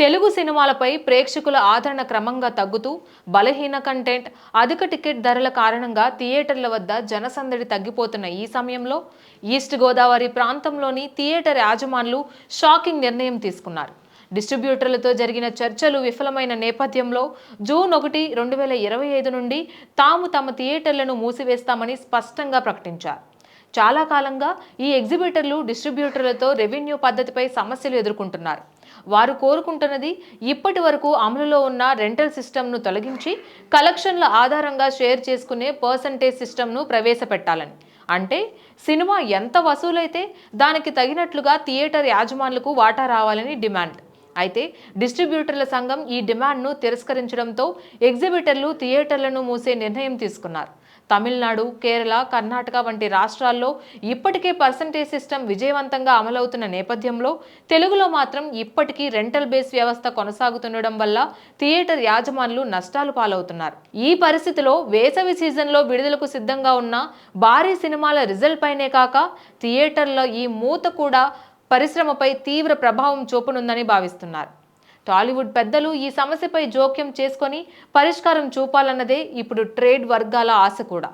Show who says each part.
Speaker 1: తెలుగు సినిమాలపై ప్రేక్షకుల ఆదరణ క్రమంగా తగ్గుతూ బలహీన కంటెంట్, అధిక టికెట్ ధరల కారణంగా థియేటర్ల వద్ద జనసందడి తగ్గిపోతున్న ఈ సమయంలో ఈస్ట్ గోదావరి ప్రాంతంలోని థియేటర్ యాజమానులు షాకింగ్ నిర్ణయం తీసుకున్నారు. డిస్ట్రిబ్యూటర్లతో జరిగిన చర్చలు విఫలమైన నేపథ్యంలో జూన్ 1, 2025 నుండి తాము తమ థియేటర్లను మూసివేస్తామని స్పష్టంగా ప్రకటించారు. చాలా కాలంగా ఈ ఎగ్జిబిటర్లు డిస్ట్రిబ్యూటర్లతో రెవెన్యూ పద్ధతిపై సమస్యలు ఎదుర్కొంటున్నారు. వారు కోరుకుంటున్నది ఇప్పటి వరకు అమలులో ఉన్న రెంటల్ సిస్టమ్ను తొలగించి కలెక్షన్ల ఆధారంగా షేర్ చేసుకునే పర్సంటేజ్ సిస్టమ్ను ప్రవేశపెట్టాలని. అంటే సినిమా ఎంత వసూలైతే దానికి తగినట్లుగా థియేటర్ యాజమానులకు వాటా రావాలని డిమాండ్. అయితే డిస్ట్రిబ్యూటర్ల సంఘం ఈ డిమాండ్ను తిరస్కరించడంతో ఎగ్జిబిటర్లు థియేటర్లను మూసే నిర్ణయం తీసుకున్నారు. తమిళనాడు, కేరళ, కర్ణాటక వంటి రాష్ట్రాల్లో ఇప్పటికే పర్సంటేజ్ సిస్టమ్ విజయవంతంగా అమలవుతున్న నేపథ్యంలో తెలుగులో మాత్రం ఇప్పటికీ రెంటల్ బేస్ వ్యవస్థ కొనసాగుతుండడం వల్ల థియేటర్ యాజమానులు నష్టాలు పాలవుతున్నారు. ఈ పరిస్థితిలో వేసవి సీజన్లో విడుదలకు సిద్ధంగా ఉన్న భారీ సినిమాల రిజల్ట్ పైనే కాక థియేటర్ల ఈ మూత కూడా పరిశ్రమపై తీవ్ర ప్రభావం చూపనుందని భావిస్తున్నారు. టాలీవుడ్ పెద్దలు ఈ సమస్యపై జోక్యం చేసుకొని పరిష్కారం చూపాలన్నదే ఇప్పుడు ట్రేడ్ వర్గాల ఆశ కూడా.